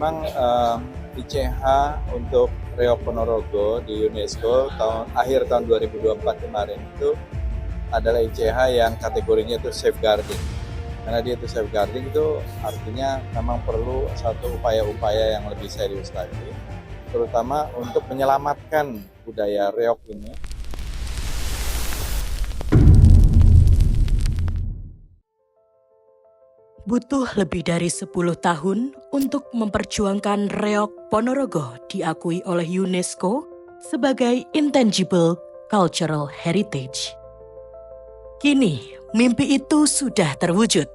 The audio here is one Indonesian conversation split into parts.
memang ICH untuk Reok Ponorogo di UNESCO akhir tahun 2024 kemarin itu adalah ICH yang kategorinya itu safeguarding. Karena dia itu safeguarding itu artinya memang perlu satu upaya-upaya yang lebih serius lagi, terutama untuk menyelamatkan budaya reok ini. Butuh lebih dari 10 tahun untuk memperjuangkan Reok Ponorogo diakui oleh UNESCO sebagai Intangible Cultural Heritage. Kini, mimpi itu sudah terwujud.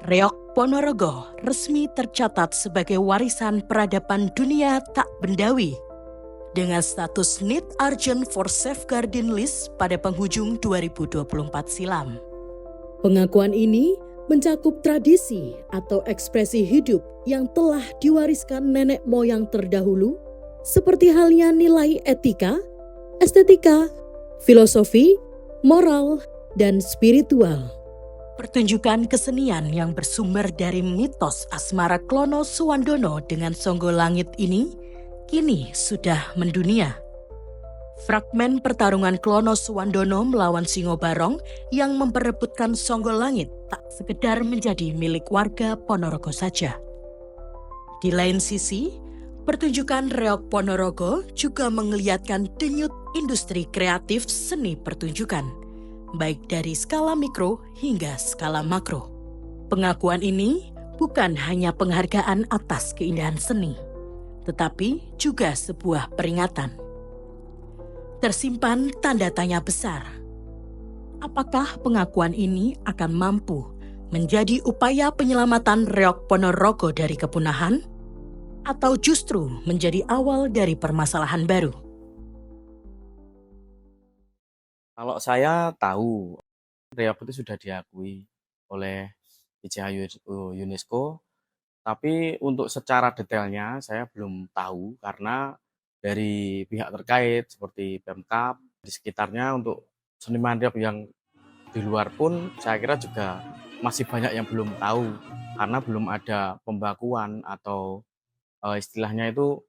Reok Ponorogo resmi tercatat sebagai warisan peradaban dunia tak bendawi dengan status Need Urgent for Safeguarding List pada penghujung 2024 silam. Pengakuan ini mencakup tradisi atau ekspresi hidup yang telah diwariskan nenek moyang terdahulu, seperti halnya nilai etika, estetika, filosofi, moral, dan spiritual. Pertunjukan kesenian yang bersumber dari mitos asmara Klono Suwandono dengan Songgolangit ini kini sudah mendunia. Fragmen pertarungan Klono Suwandono melawan Singo Barong yang memperebutkan Songgolangit tak sekedar menjadi milik warga Ponorogo saja. Di lain sisi, pertunjukan Reok Ponorogo juga menggeliatkan denyut industri kreatif seni pertunjukan, baik dari skala mikro hingga skala makro. Pengakuan ini bukan hanya penghargaan atas keindahan seni, tetapi juga sebuah peringatan. Tersimpan tanda tanya besar. Apakah pengakuan ini akan mampu menjadi upaya penyelamatan Reok Ponorogo dari kepunahan? Atau justru menjadi awal dari permasalahan baru? Kalau saya tahu, Reok itu sudah diakui oleh ICH UNESCO, tapi untuk secara detailnya saya belum tahu karena dari pihak terkait seperti Pemkab di sekitarnya untuk seniman reok yang di luar pun saya kira juga masih banyak yang belum tahu karena belum ada pembakuan atau istilahnya itu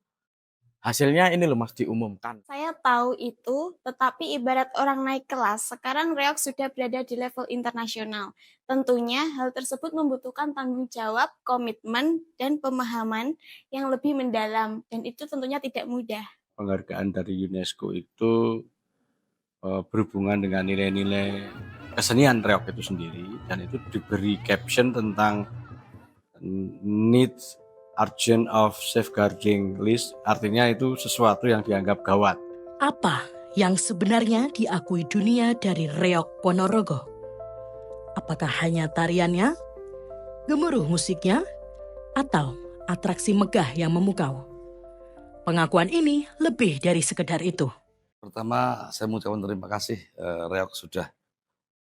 hasilnya ini loh Mas diumumkan. Saya tahu itu, tetapi ibarat orang naik kelas, sekarang Reok sudah berada di level internasional. Tentunya hal tersebut membutuhkan tanggung jawab, komitmen, dan pemahaman yang lebih mendalam, dan itu tentunya tidak mudah. Penghargaan dari UNESCO itu berhubungan dengan nilai-nilai kesenian reok itu sendiri, dan itu diberi caption tentang needs urgent of safeguarding list, artinya itu sesuatu yang dianggap gawat. Apa yang sebenarnya diakui dunia dari Reok Ponorogo? Apakah hanya tariannya, gemuruh musiknya, atau atraksi megah yang memukau? Pengakuan ini lebih dari sekedar itu. Pertama, saya mengucapkan terima kasih Reok sudah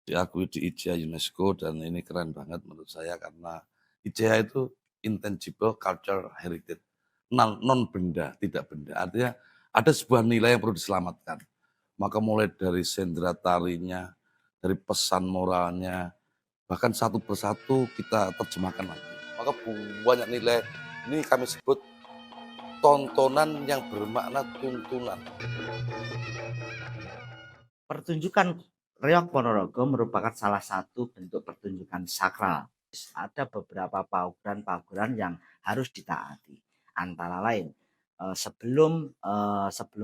diakui di ICH UNESCO, dan ini keren banget menurut saya karena ICH itu Intangible Cultural Heritage, non benda, tidak benda. Artinya ada sebuah nilai yang perlu diselamatkan. Maka mulai dari sendera tarinya, dari pesan moralnya, bahkan satu persatu kita terjemahkan lagi. Maka banyak nilai, ini kami sebut tontonan yang bermakna tuntunan. Pertunjukan Reok Ponorogo merupakan salah satu bentuk pertunjukan sakral. Ada beberapa paugeran-paugeran yang harus ditaati. Antara lain, sebelum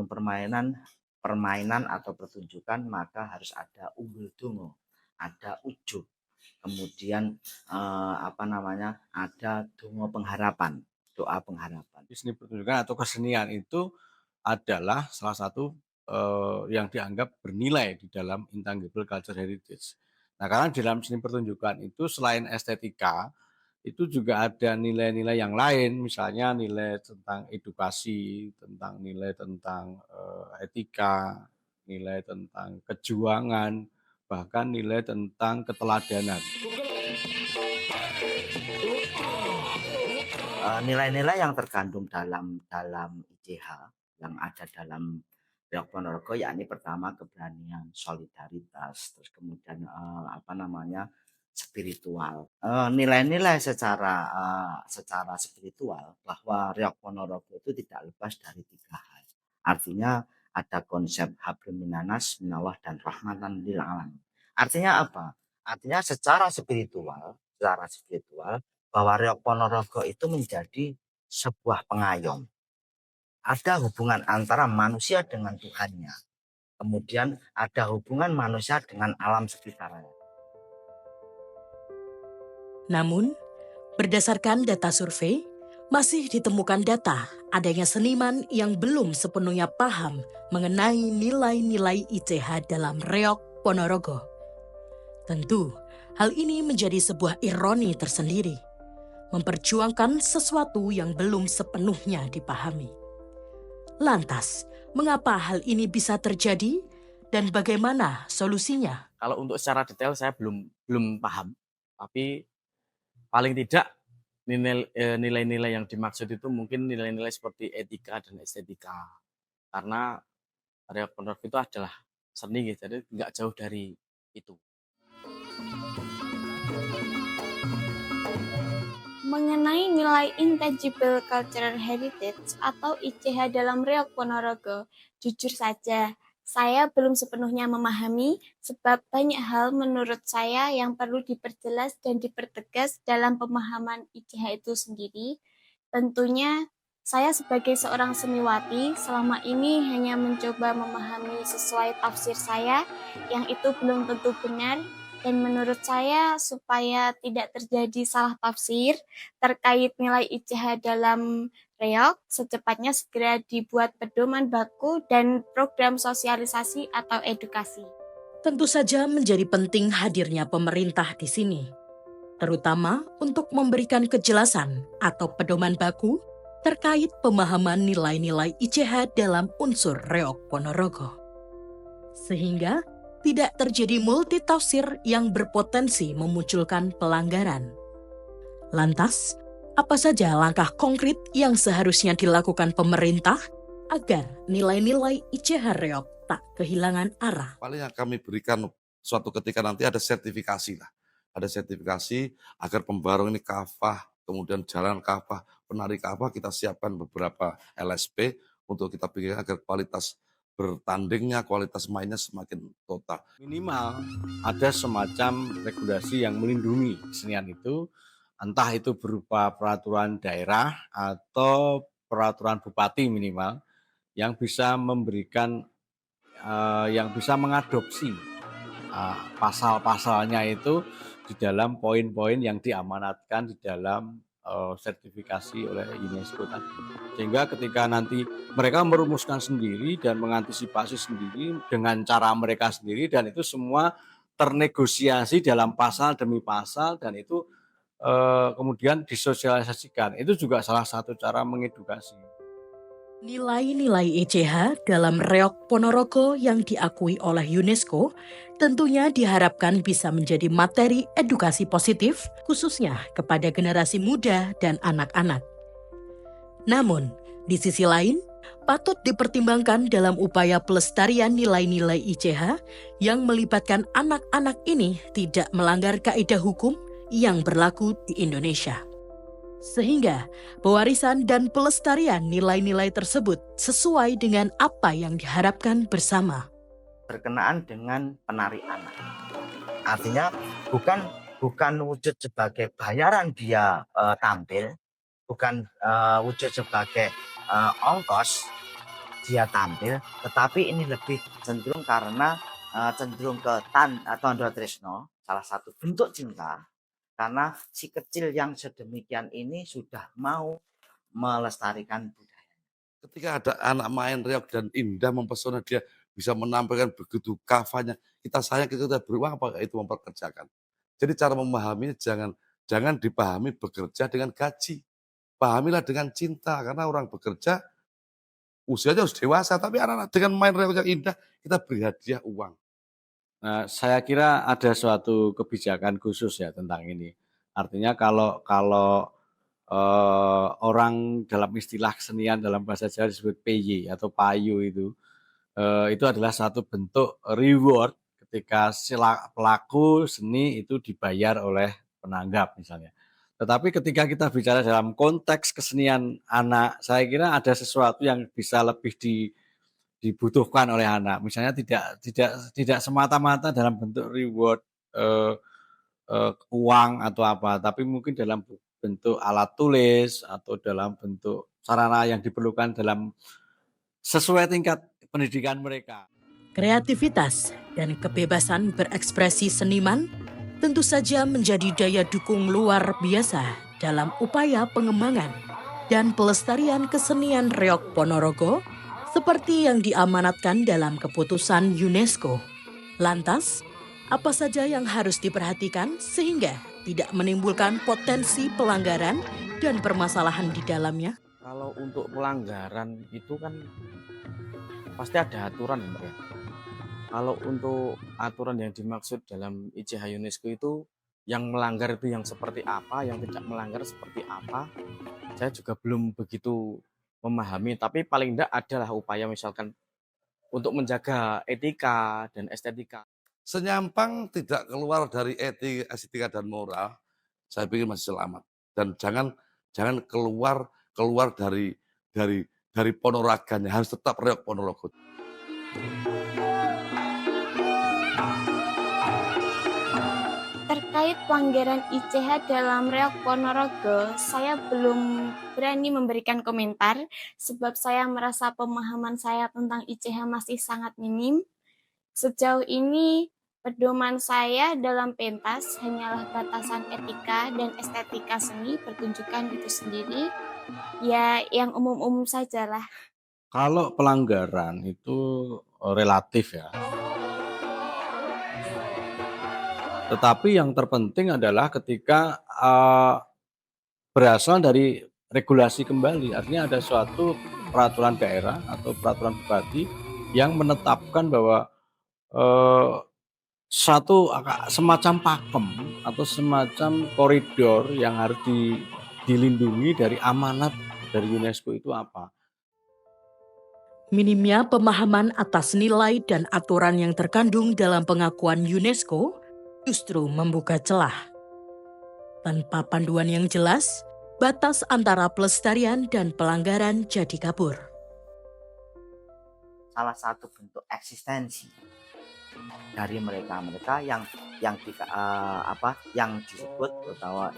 permainan atau pertunjukan, maka harus ada unggul dungo, ada ujub, kemudian ada dungo pengharapan, doa pengharapan. Seni pertunjukan atau kesenian itu adalah salah satu yang dianggap bernilai di dalam Intangible Cultural Heritage. Nah, karena di dalam seni pertunjukan itu selain estetika, itu juga ada nilai-nilai yang lain, misalnya nilai tentang edukasi, tentang nilai tentang etika, nilai tentang kejuangan, bahkan nilai tentang keteladanan. Nilai-nilai yang terkandung dalam ICH yang ada dalam Reok Ponorogo, yakni pertama keberanian, solidaritas, terus kemudian spiritual. Nilai-nilai secara spiritual bahwa Reok Ponorogo itu tidak lepas dari 3 hal. Artinya ada konsep hablum minanas, minallah dan rahmatan lil alamin. Artinya apa? Artinya secara spiritual bahwa Reok Ponorogo itu menjadi sebuah pengayom. Ada hubungan antara manusia dengan Tuhannya. Kemudian ada hubungan manusia dengan alam sekitarnya. Namun, berdasarkan data survei, masih ditemukan data adanya seniman yang belum sepenuhnya paham mengenai nilai-nilai ICH dalam Reok Ponorogo. Tentu, hal ini menjadi sebuah ironi tersendiri, memperjuangkan sesuatu yang belum sepenuhnya dipahami. Lantas, mengapa hal ini bisa terjadi dan bagaimana solusinya? Kalau untuk secara detail saya belum paham, tapi paling tidak nilai-nilai yang dimaksud itu mungkin nilai-nilai seperti etika dan estetika. Karena Reok Ponorogo itu adalah seni gitu, jadi nggak jauh dari itu. Mengenai nilai Intangible Cultural Heritage atau ICH dalam Reok Ponorogo, jujur saja, saya belum sepenuhnya memahami sebab banyak hal menurut saya yang perlu diperjelas dan dipertegas dalam pemahaman ICH itu sendiri. Tentunya, saya sebagai seorang seniwati selama ini hanya mencoba memahami sesuai tafsir saya yang itu belum tentu benar. Dan menurut saya, supaya tidak terjadi salah tafsir terkait nilai ICH dalam Reok, secepatnya segera dibuat pedoman baku dan program sosialisasi atau edukasi. Tentu saja menjadi penting hadirnya pemerintah di sini, terutama untuk memberikan kejelasan atau pedoman baku terkait pemahaman nilai-nilai ICH dalam unsur Reok Ponorogo. Sehingga tidak terjadi multitafsir yang berpotensi memunculkan pelanggaran. Lantas, apa saja langkah konkret yang seharusnya dilakukan pemerintah agar nilai-nilai ICH Reok tak kehilangan arah? Paling yang kami berikan suatu ketika nanti ada sertifikasi lah. Ada sertifikasi agar pembarong ini kafah, kemudian jalan kafah, penari kafah, kita siapkan beberapa LSP untuk kita bikin agar kualitas bertandingnya, kualitas mainnya semakin total. Minimal ada semacam regulasi yang melindungi kesenian itu, entah itu berupa peraturan daerah atau peraturan bupati minimal, yang bisa memberikan, yang bisa mengadopsi pasal-pasalnya itu di dalam poin-poin yang diamanatkan di dalam sertifikasi oleh UNESCO tadi. Sehingga ketika nanti mereka merumuskan sendiri dan mengantisipasi sendiri dengan cara mereka sendiri, dan itu semua ternegosiasi dalam pasal demi pasal, dan itu kemudian disosialisasikan. Itu juga salah satu cara mengedukasi. Nilai-nilai ICH dalam Reok Ponorogo yang diakui oleh UNESCO tentunya diharapkan bisa menjadi materi edukasi positif khususnya kepada generasi muda dan anak-anak. Namun, di sisi lain, patut dipertimbangkan dalam upaya pelestarian nilai-nilai ICH yang melibatkan anak-anak ini tidak melanggar kaidah hukum yang berlaku di Indonesia. Sehingga pewarisan dan pelestarian nilai-nilai tersebut sesuai dengan apa yang diharapkan bersama. Berkenaan dengan penari anak. Artinya bukan wujud sebagai bayaran dia tampil, bukan wujud sebagai ongkos dia tampil, tetapi ini lebih cenderung karena cenderung ke Tanda Tresno, salah satu bentuk cinta. Karena si kecil yang sedemikian ini sudah mau melestarikan budaya. Ketika ada anak main reok dan indah mempesona, dia bisa menampilkan begitu kafanya, kita sayang, kita sudah beruang apa itu memperkerjakan. Jadi cara memahaminya jangan dipahami bekerja dengan gaji. Pahamilah dengan cinta, karena orang bekerja usianya harus dewasa, tapi anak-anak dengan main reok yang indah, kita beri hadiah uang. Nah, saya kira ada suatu kebijakan khusus ya tentang ini. Artinya kalau orang dalam istilah kesenian dalam bahasa Jawa disebut PY atau payu itu adalah satu bentuk reward ketika pelaku seni itu dibayar oleh penanggap misalnya. Tetapi ketika kita bicara dalam konteks kesenian anak, saya kira ada sesuatu yang bisa lebih dibutuhkan oleh anak. Misalnya tidak semata-mata dalam bentuk reward, uang atau apa, tapi mungkin dalam bentuk alat tulis atau dalam bentuk sarana yang diperlukan dalam sesuai tingkat pendidikan mereka. Kreativitas dan kebebasan berekspresi seniman tentu saja menjadi daya dukung luar biasa dalam upaya pengembangan dan pelestarian kesenian Reok Ponorogo seperti yang diamanatkan dalam keputusan UNESCO. Lantas, apa saja yang harus diperhatikan sehingga tidak menimbulkan potensi pelanggaran dan permasalahan di dalamnya? Kalau untuk pelanggaran itu kan pasti ada aturan ya, Mbak ya. Kalau untuk aturan yang dimaksud dalam ICH UNESCO itu yang melanggar itu yang seperti apa, yang tidak melanggar seperti apa, saya juga belum begitu memahami. Tapi paling tidak adalah upaya misalkan untuk menjaga etika dan estetika. Senyampang tidak keluar dari estetika dan moral, saya pikir masih selamat. Dan jangan keluar dari Ponoraganya, harus tetap Reok Ponorogo. Terkait pelanggaran ICH dalam Reok Ponorogo, saya belum berani memberikan komentar sebab saya merasa pemahaman saya tentang ICH masih sangat minim. Sejauh ini, pedoman saya dalam pentas hanyalah batasan etika dan estetika seni pertunjukan itu sendiri. Ya, yang umum-umum sajalah. Kalau pelanggaran itu relatif ya. Tetapi yang terpenting adalah ketika berasal dari regulasi kembali, artinya ada suatu peraturan daerah atau peraturan bupati yang menetapkan bahwa satu semacam pakem atau semacam koridor yang harus dilindungi dari amanat dari UNESCO itu apa. Minimnya pemahaman atas nilai dan aturan yang terkandung dalam pengakuan UNESCO justru membuka celah. Tanpa panduan yang jelas, batas antara pelestarian dan pelanggaran jadi kabur. Salah satu bentuk eksistensi dari mereka yang disebut atau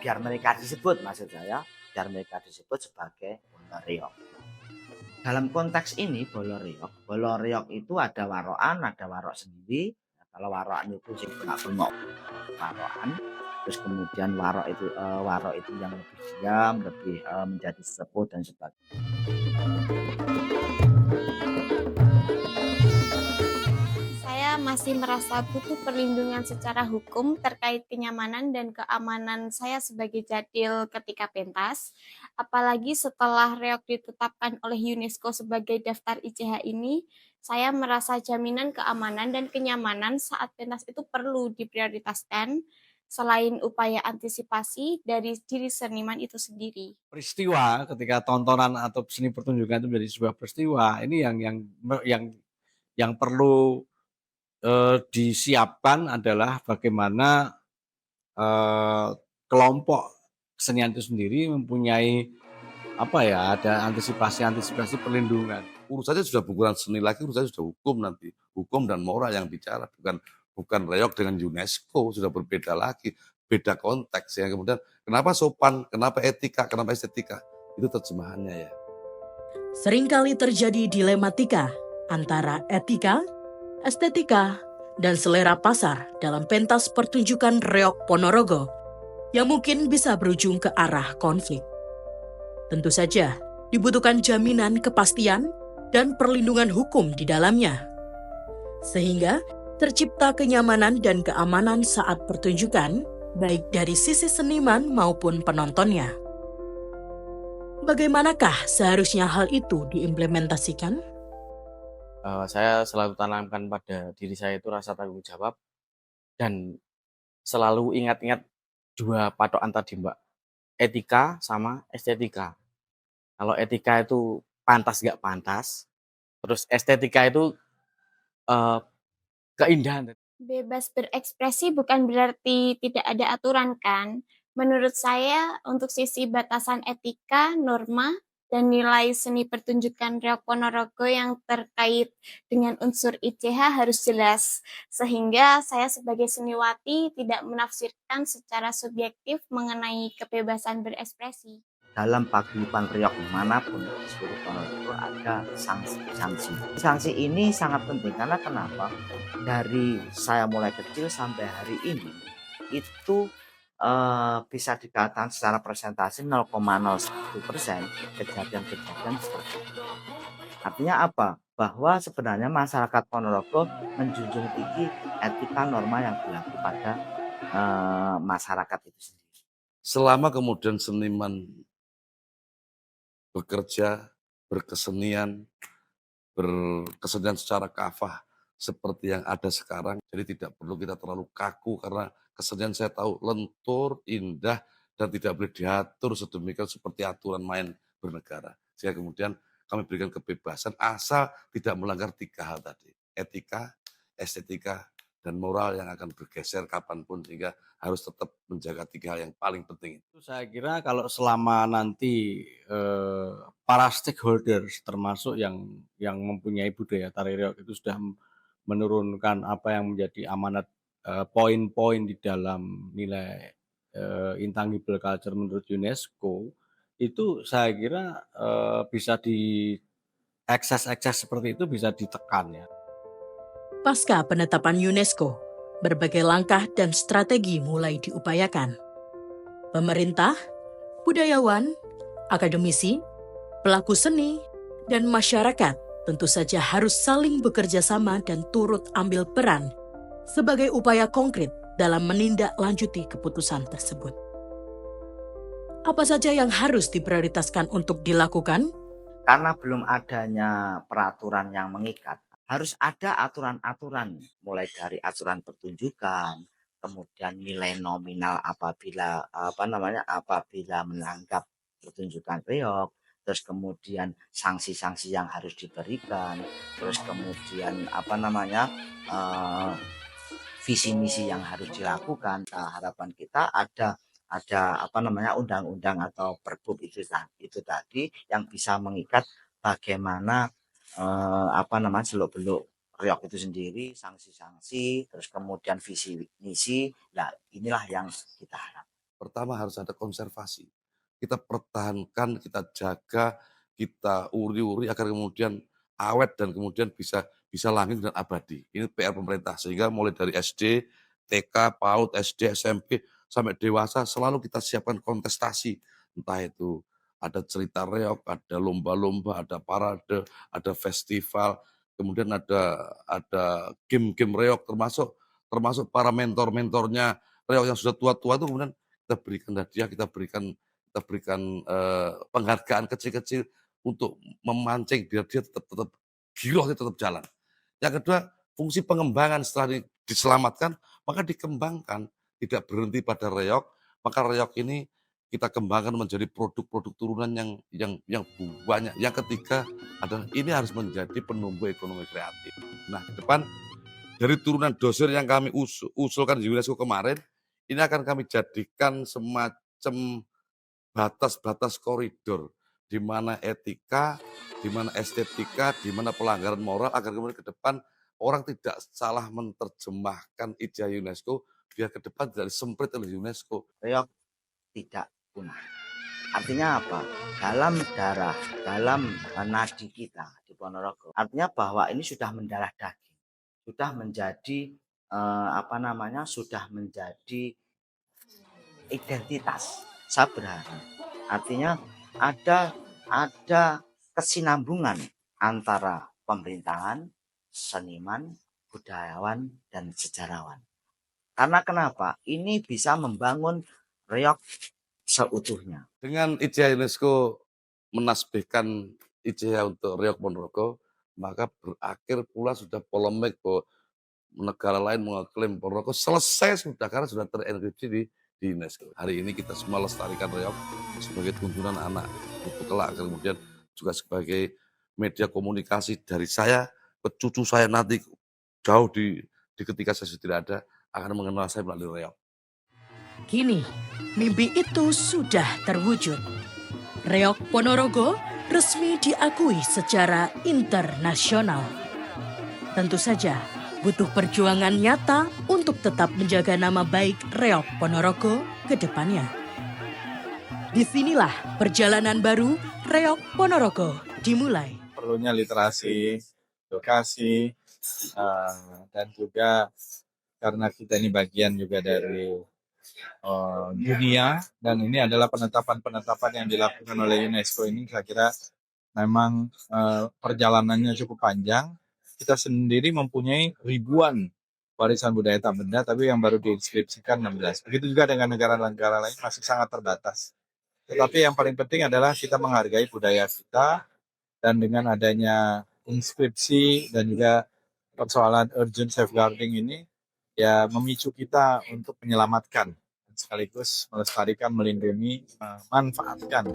biar mereka disebut biar mereka disebut sebagai reok. Dalam konteks ini bolo reok itu ada waroan, ada warok sendiri. Kalau waroan itu sih nggak bengok waroan, terus kemudian warok itu yang lebih diam, lebih menjadi sesepuh dan sebagainya. Saya masih merasa butuh perlindungan secara hukum terkait kenyamanan dan keamanan saya sebagai jadil ketika pentas. Apalagi setelah Reok ditetapkan oleh UNESCO sebagai daftar ICH ini, saya merasa jaminan keamanan dan kenyamanan saat pentas itu perlu diprioritaskan selain upaya antisipasi dari diri seniman itu sendiri. Peristiwa ketika tontonan atau seni pertunjukan itu menjadi sebuah peristiwa, ini yang perlu disiapkan adalah bagaimana kelompok kesenian itu sendiri mempunyai ada antisipasi perlindungan. Urusannya sudah bukan seni lagi, urusannya sudah hukum dan moral yang bicara, bukan Reok dengan UNESCO, sudah berbeda lagi, beda konteks ya. Kemudian kenapa sopan, kenapa etika, kenapa estetika, itu terjemahannya ya. Seringkali terjadi dilematika antara etika, estetika, dan selera pasar dalam pentas pertunjukan Reok Ponorogo yang mungkin bisa berujung ke arah konflik. Tentu saja dibutuhkan jaminan kepastian dan perlindungan hukum di dalamnya, sehingga tercipta kenyamanan dan keamanan saat pertunjukan, baik dari sisi seniman maupun penontonnya. Bagaimanakah seharusnya hal itu diimplementasikan? Saya selalu tanamkan pada diri saya itu rasa tanggung jawab dan selalu ingat-ingat dua patokan tadi, Mbak. Etika sama estetika. Kalau etika itu pantas nggak pantas, terus estetika itu keindahan. Bebas berekspresi bukan berarti tidak ada aturan kan? Menurut saya, untuk sisi batasan etika, norma, dan nilai seni pertunjukan Reok Ponorogo yang terkait dengan unsur ICH harus jelas, sehingga saya sebagai seniwati tidak menafsirkan secara subjektif mengenai kebebasan berekspresi. Dalam paguyuban reog manapun di seluruh Ponorogo ada sanksi-sanksi. Sanksi ini sangat penting karena kenapa? Dari saya mulai kecil sampai hari ini itu bisa dikatakan secara persentase 0,01% kejadian-kejadian seperti itu. Artinya apa? Bahwa sebenarnya masyarakat Ponorogo menjunjung tinggi etika norma yang berlaku pada masyarakat itu sendiri. Selama kemudian seniman bekerja, berkesenian, berkesenian secara kafah seperti yang ada sekarang. Jadi tidak perlu kita terlalu kaku karena kesenian saya tahu lentur, indah, dan tidak boleh diatur sedemikian seperti aturan main bernegara. Sehingga kemudian kami berikan kebebasan asal tidak melanggar 3 hal tadi. Etika, estetika, dan moral yang akan bergeser kapanpun sehingga harus tetap menjaga 3 hal yang paling penting. Itu saya kira kalau selama nanti para stakeholders termasuk yang mempunyai budaya tari reog itu sudah menurunkan apa yang menjadi amanat poin-poin di dalam nilai intangible culture menurut UNESCO, itu saya kira bisa di ekses-ekses seperti itu bisa ditekan ya. Pasca penetapan UNESCO, berbagai langkah dan strategi mulai diupayakan. Pemerintah, budayawan, akademisi, pelaku seni, dan masyarakat tentu saja harus saling bekerja sama dan turut ambil peran sebagai upaya konkret dalam menindaklanjuti keputusan tersebut. Apa saja yang harus diprioritaskan untuk dilakukan? Karena belum adanya peraturan yang mengikat, harus ada aturan-aturan, mulai dari aturan pertunjukan, kemudian nilai nominal apabila apabila menanggap pertunjukan reog, terus kemudian sanksi-sanksi yang harus diberikan, terus kemudian visi misi yang harus dilakukan. Harapan kita ada undang-undang atau perbup itu tadi yang bisa mengikat bagaimana seluk-beluk reog itu sendiri, sanksi-sanksi, terus kemudian visi misi. Nah, inilah yang kita harap. Pertama harus ada konservasi. Kita pertahankan, kita jaga, kita uri-uri agar kemudian awet dan kemudian bisa langgeng dan abadi. Ini PR pemerintah sehingga mulai dari SD, TK, PAUD, SD, SMP sampai dewasa selalu kita siapkan kontestasi. Entah itu ada cerita reog, ada lomba-lomba, ada parade, ada festival, kemudian ada game-game reog termasuk para mentor-mentornya reog yang sudah tua-tua itu kemudian kita berikan hadiah, kita berikan penghargaan kecil-kecil untuk memancing biar dia tetap giroh, dia tetap jalan. Yang kedua, fungsi pengembangan setelah diselamatkan, maka dikembangkan, tidak berhenti pada reog, maka reog ini kita kembangkan menjadi produk-produk turunan yang banyak. Yang ketiga adalah ini harus menjadi penumbuh ekonomi kreatif. Nah, ke depan dari turunan doser yang kami usulkan di UNESCO kemarin, ini akan kami jadikan semacam batas-batas koridor di mana etika, di mana estetika, di mana pelanggaran moral agar kemudian ke depan orang tidak salah menerjemahkan ICH UNESCO biar ke depan tidak disemprit oleh UNESCO. Reog tidak punah. Artinya apa? Dalam darah, dalam nadi kita di Ponorogo. Artinya bahwa ini sudah mendarah daging, sudah menjadi sudah menjadi identitas. Saya berharap artinya ada kesinambungan antara pemerintahan, seniman, budayawan, dan sejarawan. Karena kenapa? Ini bisa membangun reog seutuhnya. Dengan ICH UNESCO menasbihkan ICH untuk reog Ponorogo, maka berakhir pula sudah polemik bahwa negara lain mengaklaim Ponorogo selesai sudah karena sudah terenkripsi di UNESCO. Hari ini kita semua lestarikan reog sebagai tuntunan anak itu kelak, kemudian juga sebagai media komunikasi dari saya ke cucu saya nanti jauh di ketika saya sudah tidak ada akan mengenal saya melalui reog. Kini, mimpi itu sudah terwujud. Reog Ponorogo resmi diakui secara internasional. Tentu saja, butuh perjuangan nyata untuk tetap menjaga nama baik Reog Ponorogo ke depannya. Disinilah perjalanan baru Reog Ponorogo dimulai. Perlunya literasi, edukasi, dan juga karena kita ini bagian juga dari dunia, dan ini adalah penetapan-penetapan yang dilakukan oleh UNESCO ini, saya kira memang perjalanannya cukup panjang. Kita sendiri mempunyai ribuan warisan budaya tak benda, tapi yang baru diinskripsikan 16. Begitu juga dengan negara-negara lain masih sangat terbatas. Tetapi yang paling penting adalah kita menghargai budaya kita, dan dengan adanya inskripsi dan juga persoalan urgent safeguarding ini, ya memicu kita untuk menyelamatkan sekaligus melestarikan, melindungi, memanfaatkan